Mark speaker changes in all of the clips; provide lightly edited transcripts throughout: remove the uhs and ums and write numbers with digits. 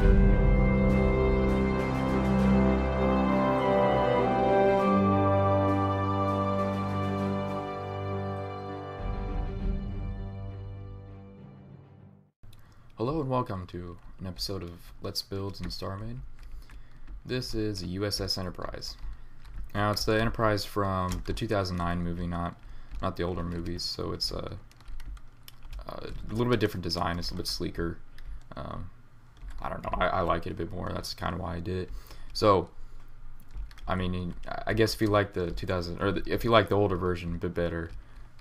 Speaker 1: Hello and welcome to an episode of Let's Builds in StarMade. This is a USS Enterprise. Now it's the Enterprise from the 2009 movie, not the older movies, so it's a little bit different design. It's a little bit sleeker. I don't know, I like it a bit more. That's kind of why I did it. So, I mean, I guess if you like the 2000, or if you like the older version a bit better,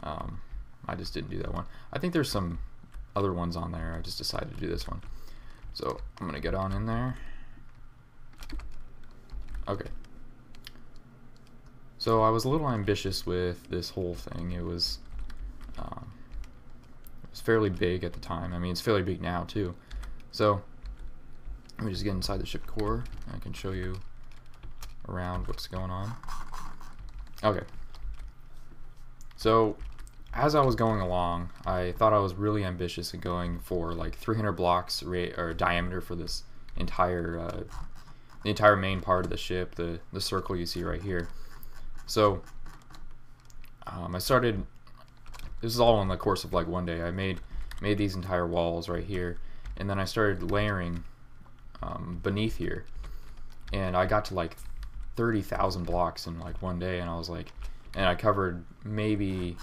Speaker 1: I just didn't do that one. I think there's some other ones on there. I just decided to do this one. So I'm gonna get on in there. Okay. So I was a little ambitious with this whole thing. It was fairly big at the time. I mean, it's fairly big now too. So let me just get inside the ship core. I can show you around what's going on. Okay. So as I was going along, I thought I was really ambitious at going for like 300 blocks or diameter for this entire the entire main part of the ship, the circle you see right here. So I started. This is all in the course of like one day. I made these entire walls right here, and then I started layering beneath here, and I got to like 30,000 blocks in like one day, and I was like, and I covered maybe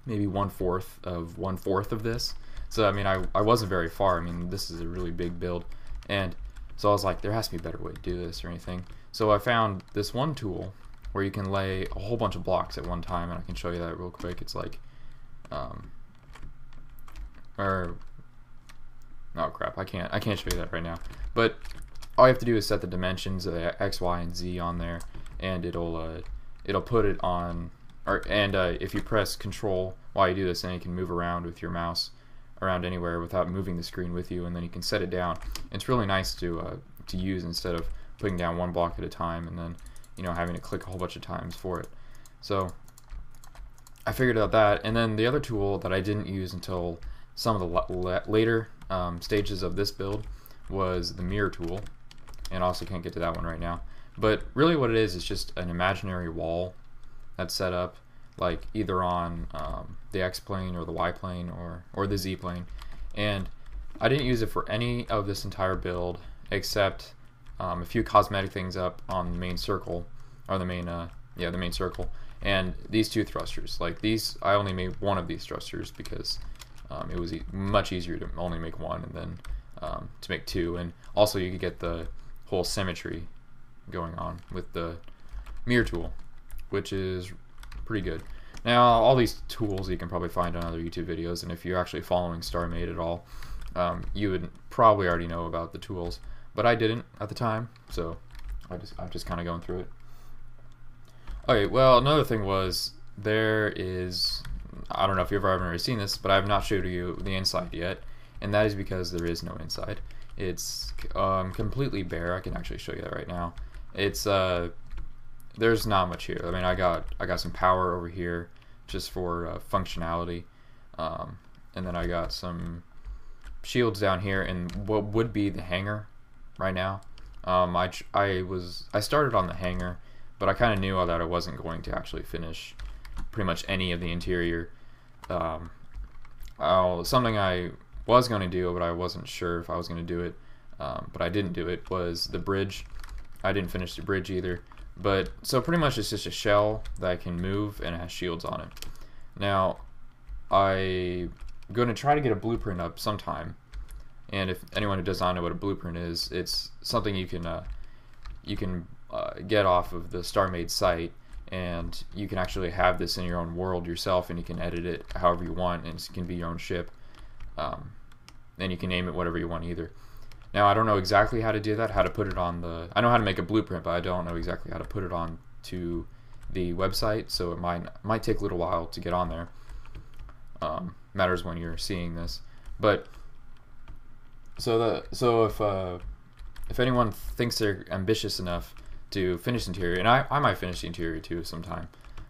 Speaker 1: one-fourth of this. So I mean, I wasn't very far. I mean, this is a really big build, and so I was like, there has to be a better way to do this or anything. So I found this one tool where you can lay a whole bunch of blocks at one time, and I can show you that real quick. It's like oh crap, I can't show you that right now, but all you have to do is set the dimensions of the X, Y, and Z on there, and it'll put it on. If you press Control while you do this, then you can move around with your mouse around anywhere without moving the screen with you, and then you can set it down. It's really nice to use instead of putting down one block at a time and then having to click a whole bunch of times for it. So I figured out that, and then the other tool that I didn't use until some of the later stages of this build was the mirror tool, and I also can't get to that one right now. But really what it is just an imaginary wall that's set up like either on the X plane or the Y plane or the Z plane, and I didn't use it for any of this entire build except a few cosmetic things up on the main circle, or the main circle, and these two thrusters. Like these, I only made one of these thrusters because it was much easier to only make one and then to make two, and also you could get the whole symmetry going on with the mirror tool, which is pretty good. Now, all these tools you can probably find on other YouTube videos, and if you're actually following StarMade at all, you would probably already know about the tools, but I didn't at the time, so I'm just kind of going through it. Okay, well, another thing was, there is, I don't know if you've ever seen this, but I have not showed you the inside yet, and that is because there is no inside. It's completely bare. I can actually show you that right now. It's there's not much here. I mean, I got some power over here just for functionality, and then I got some shields down here in what would be the hangar right now. I started on the hangar, but I kind of knew that I wasn't going to actually finish pretty much any of the interior. Something I was going to do, but I wasn't sure if I was going to do it, but I didn't do it, was the bridge. I didn't finish the bridge either. But so pretty much it's just a shell that can move and it has shields on it. Now I'm going to try to get a blueprint up sometime, and if anyone who does not know what a blueprint is, it's something you can get off of the StarMade site, and you can actually have this in your own world yourself, and you can edit it however you want, and it can be your own ship, and you can name it whatever you want either. Now, I don't know exactly how to do that, how to put it on the... I know how to make a blueprint, but I don't know exactly how to put it on to the website, so it might take a little while to get on there. Matters when you're seeing this. But, so if anyone thinks they're ambitious enough to finish interior, and I might finish the interior too sometime,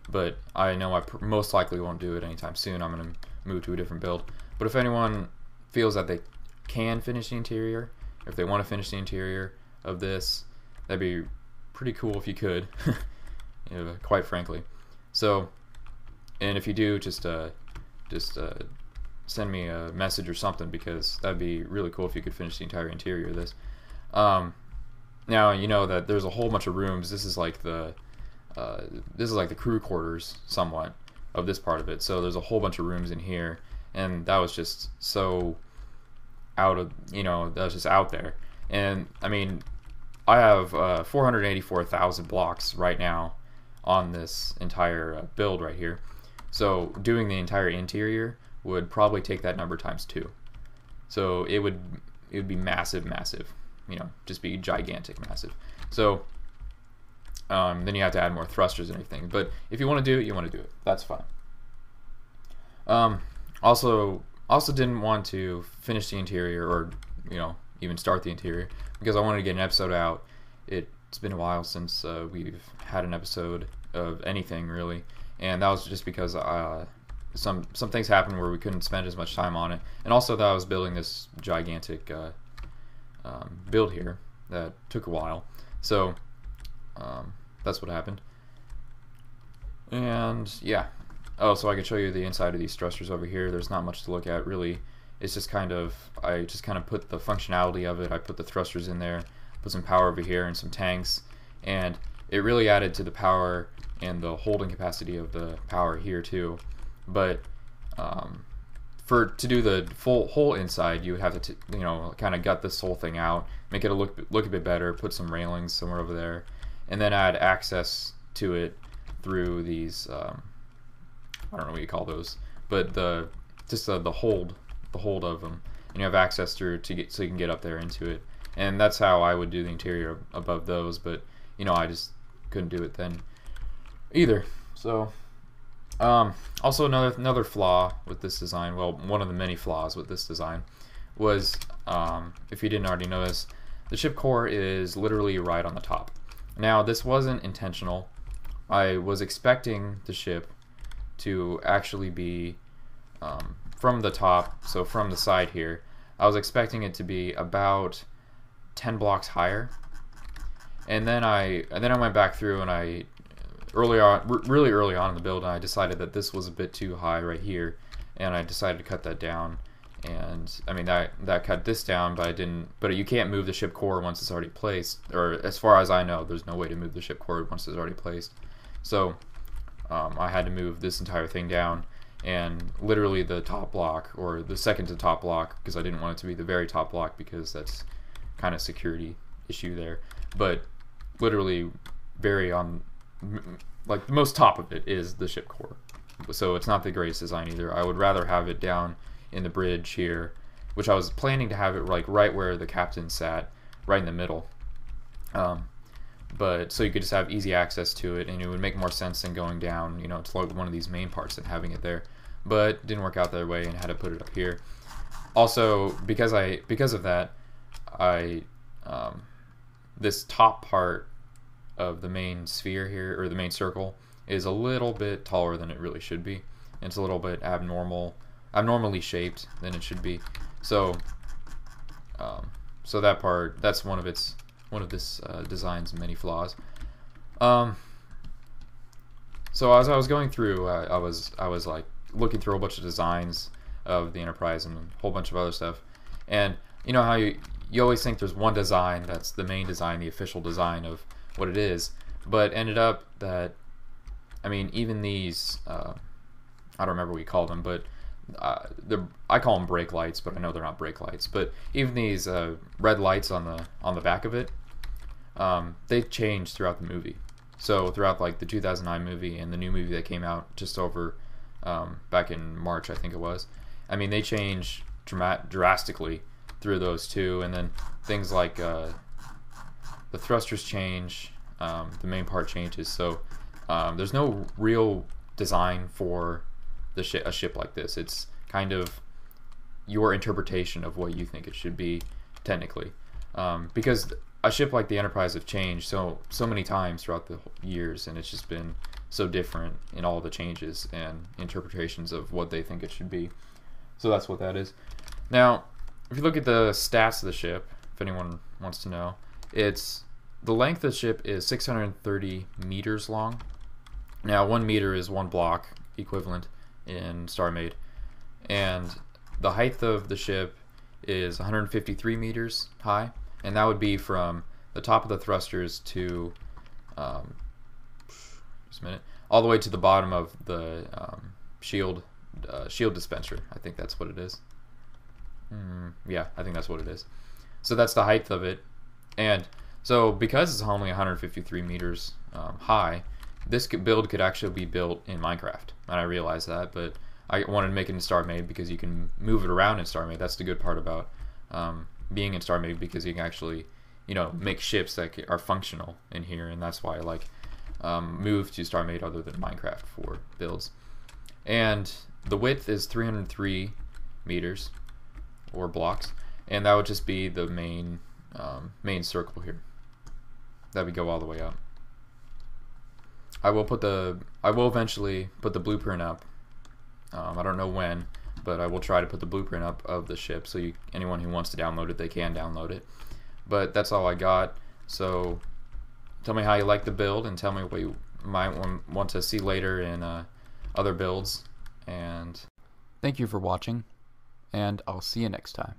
Speaker 1: but I know I most likely won't do it anytime soon. I'm going to move to a different build. But if anyone feels that they can finish the interior, if they want to finish the interior of this, that'd be pretty cool if you could, quite frankly. So, and if you do, just send me a message or something, because that'd be really cool if you could finish the entire interior of this. Now you know that there's a whole bunch of rooms. This is like the crew quarters somewhat of this part of it. So there's a whole bunch of rooms in here, and that was just so out of, that was just out there. And I mean, I have 484,000 blocks right now on this entire build right here. So doing the entire interior would probably take that number times 2. So it would be massive, just be gigantic, massive. So then you have to add more thrusters and everything. But if you want to do it, you want to do it. That's fine. Also didn't want to finish the interior, or even start the interior, because I wanted to get an episode out. It's been a while since we've had an episode of anything really, and that was just because some things happened where we couldn't spend as much time on it, and also that I was building this gigantic build here that took a while. So that's what happened. And yeah. Oh, so I can show you the inside of these thrusters over here. There's not much to look at really. It's just I just kind of put the functionality of it. I put the thrusters in there, put some power over here and some tanks, and it really added to the power and the holding capacity of the power here too. But to do the whole inside, you would have to kind of gut this whole thing out, make it look a bit better, put some railings somewhere over there, and then add access to it through these I don't know what you call those, but the hold of them, and you have access through so you can get up there into it. And that's how I would do the interior above those, but I just couldn't do it then either. So also another flaw with this design, well, one of the many flaws with this design was, if you didn't already notice, the ship core is literally right on the top. Now this wasn't intentional. I was expecting the ship to actually be from the top, so from the side here, I was expecting it to be about 10 blocks higher. And then I went back through, and really early on in the build, I decided that this was a bit too high right here, and I decided to cut that down. And I mean that cut this down, but I didn't. But you can't move the ship core once it's already placed, or as far as I know, there's no way to move the ship core once it's already placed. So I had to move this entire thing down, and literally the top block, or the second to top block, because I didn't want it to be the very top block, because that's kind of security issue there. But literally very like the most top of it is the ship core. So it's not the greatest design either. I would rather have it down in the bridge here, which I was planning to have it like right where the captain sat, right in the middle. But so you could just have easy access to it, and it would make more sense than going down, to like one of these main parts and having it there. But it didn't work out that way, and had to put it up here. Also, because of that, this top part of the main sphere here, or the main circle, is a little bit taller than it really should be. It's a little bit abnormally shaped than it should be. So so that part, that's one of this design's many flaws. So as I was going through, I was like looking through a bunch of designs of the Enterprise and a whole bunch of other stuff, and you know how you always think there's one design that's the main design, the official design of what it is, but ended up that, I mean, even these, I don't remember what you call them, but I call them brake lights, but I know they're not brake lights. But even these red lights on the back of it, they changed throughout the movie. So throughout like the 2009 movie and the new movie that came out just over back in March, I think it was. I mean, they changed drastically through those two, and then things like the thrusters change, the main part changes. So there's no real design for a ship like this. It's kind of your interpretation of what you think it should be, technically, because a ship like the Enterprise have changed so many times throughout the years, and it's just been so different in all the changes and interpretations of what they think it should be. So that's what that is. Now, if you look at the stats of the ship, if anyone wants to know, the length of the ship is 630 meters long. Now 1 meter is 1 block equivalent in StarMade, and the height of the ship is 153 meters high, and that would be from the top of the thrusters to just a minute, all the way to the bottom of the shield dispenser. I think that's what it is. Yeah, I think that's what it is. So that's the height of it, and so because it's only 153 meters high, this build could actually be built in Minecraft, and I realized that, but I wanted to make it in StarMade because you can move it around in StarMade. That's the good part about being in StarMade, because you can actually, make ships that are functional in here, and that's why I like move to StarMade other than Minecraft for builds. And the width is 303 meters or blocks, and that would just be the main circle here that would go all the way up. I will eventually put the blueprint up. I don't know when, but I will try to put the blueprint up of the ship, so anyone who wants to download it, they can download it. But that's all I got. So tell me how you like the build, and tell me what you might want to see later in other builds. And thank you for watching, and I'll see you next time.